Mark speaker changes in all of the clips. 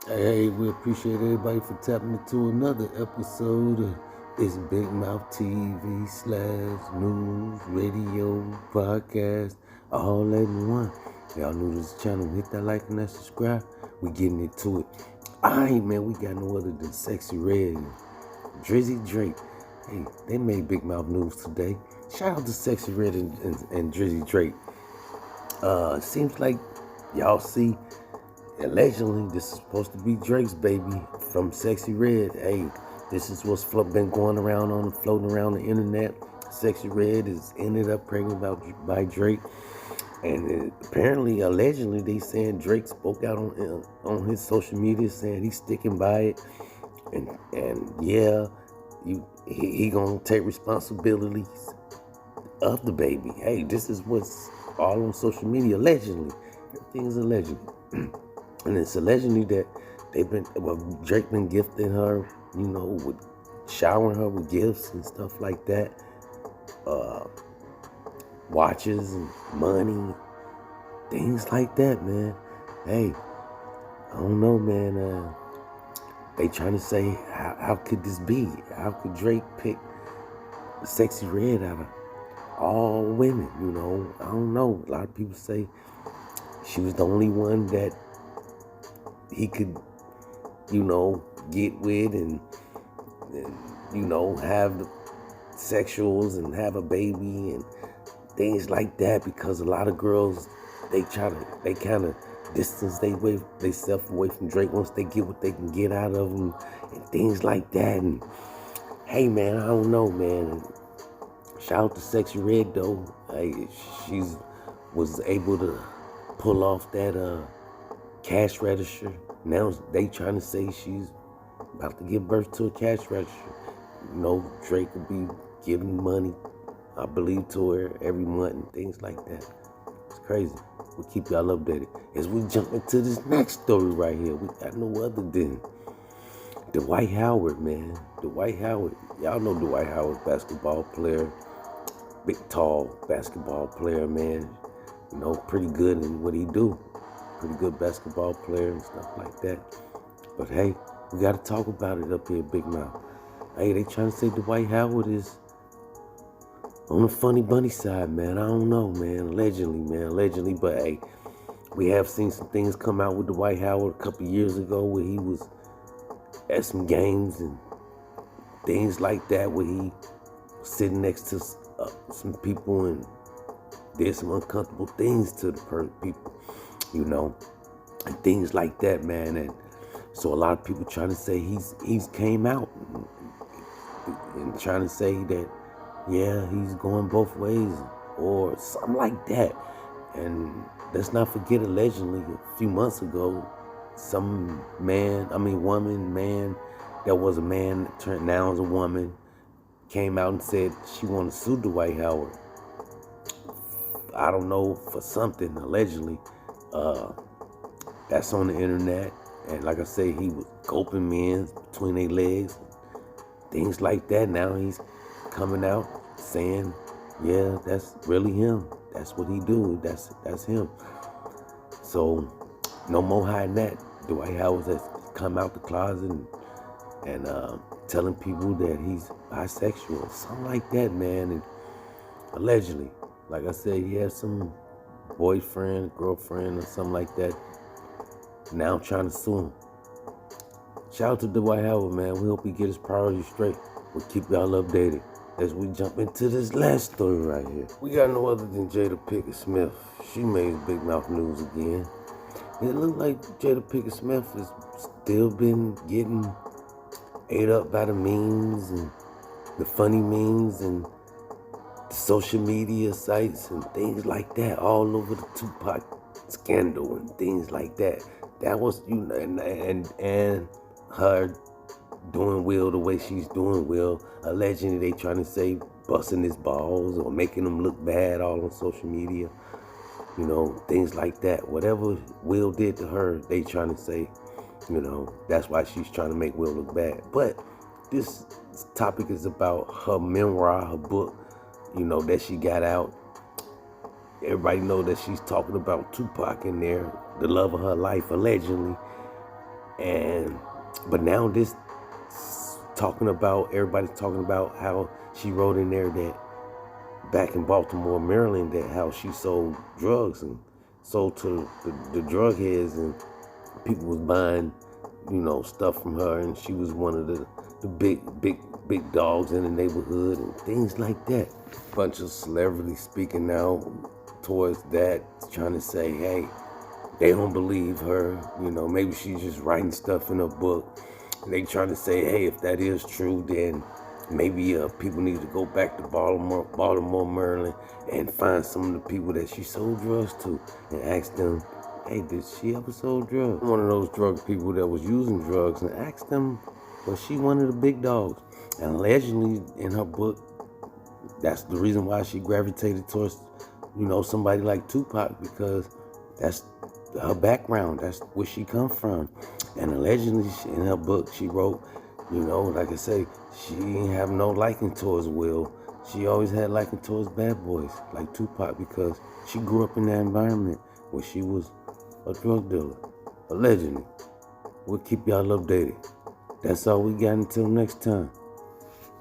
Speaker 1: Hey, we appreciate everybody for tapping into another episode of this Big Mouth TV / news, radio, podcast, all in one. Y'all new to this channel, hit that like and that subscribe. We getting into it. Alright, man, we got no other than Sexy Red and Drizzy Drake. Hey, they made Big Mouth news today. Shout out to Sexy Red and Drizzy Drake. Seems like y'all see. Allegedly, this is supposed to be Drake's baby from Sexy Red. Hey, this is what's been going around floating around the internet. Sexy Red is ended up pregnant by Drake, and apparently, allegedly, they saying Drake spoke out on his social media saying he's sticking by it, and yeah, he gonna take responsibilities of the baby. Hey, this is what's all on social media allegedly. Everything's allegedly. And it's allegedly that Drake been gifting her, with showering her with gifts and stuff like that, watches and money, things like that, man. Hey, I don't know, man. They trying to say, how could this be? How could Drake pick Sexy Red out of all women? I don't know. A lot of people say she was the only one that he could, get with and have the sexuals and have a baby and things like that, because a lot of girls, they kind of distance themselves away from Drake once they get what they can get out of him and things like that. And hey, man, I don't know, man. And shout out to Sexy Red though. Hey, she's was able to pull off that cash register. Now they trying to say she's about to give birth to a cash register. Drake will be giving money, I believe, to her every month and things like that. It's crazy. We'll keep y'all updated. As we jump into this next story right here, we got no other than Dwight Howard, man. Dwight Howard. Y'all know Dwight Howard, basketball player. Big, tall basketball player, man. Pretty good in what he do. Pretty good basketball player and stuff like that. But hey, we got to talk about it up here, Big Mouth. Hey, they trying to say Dwight Howard is on the funny bunny side, man. I don't know, man. Allegedly. But hey, we have seen some things come out with Dwight Howard a couple years ago where he was at some games and things like that, where he was sitting next to some people and did some uncomfortable things to the people, and things like that, man. And so a lot of people trying to say he's came out and trying to say that, yeah, he's going both ways or something like that. And let's not forget, allegedly, a few months ago, some woman, man, that was a man, turned now as a woman, came out and said she wanted to sue Dwight Howard. I don't know, for something, allegedly. That's on the internet. And like I say, he was gulping men between their legs, things like that. Now he's coming out saying, yeah, that's really him. That's what he do. That's him. So no more hiding that. Dwight Howard has come out the closet and telling people that he's bisexual, something like that, man. And allegedly, like I said, he has some boyfriend, girlfriend, or something like that. Now I'm trying to sue him. Shout out to Dwight Howard, man. We hope he get his priorities straight. We'll keep y'all updated as we jump into this last story right here. We got no other than Jada Pinkett Smith. She made Big Mouth news again. And it looked like Jada Pinkett Smith has still been getting ate up by the memes and the funny memes and the social media sites and things like that, all over the Tupac scandal and things like that. That was, and her doing Will the way she's doing Will. Allegedly, they trying to say busting his balls or making him look bad all on social media. Things like that. Whatever Will did to her, they trying to say, that's why she's trying to make Will look bad. But this topic is about her memoir, her book, that she got out. Everybody know that she's talking about Tupac in there, the love of her life, allegedly. And but now this everybody's talking about how she wrote in there that back in Baltimore, Maryland, that how she sold drugs and sold to the drug heads, and people was buying, stuff from her, and she was one of the big dogs in the neighborhood and things like that. Bunch of celebrities speaking now towards that, trying to say, hey, they don't believe her. Maybe she's just writing stuff in her book. And they trying to say, hey, if that is true, then maybe people need to go back to Baltimore, Maryland, and find some of the people that she sold drugs to and ask them, hey, did she ever sold drugs? One of those drug people that was using drugs, and ask them, was she one of the big dogs? And allegedly, in her book, that's the reason why she gravitated towards, somebody like Tupac, because that's her background. That's where she come from. And allegedly, in her book, she wrote, like I say, she didn't have no liking towards Will. She always had liking towards bad boys, like Tupac, because she grew up in that environment where she was a drug dealer. Allegedly. We'll keep y'all updated. That's all we got until next time.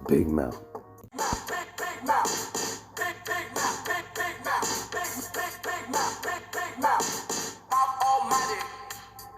Speaker 1: Big mouth.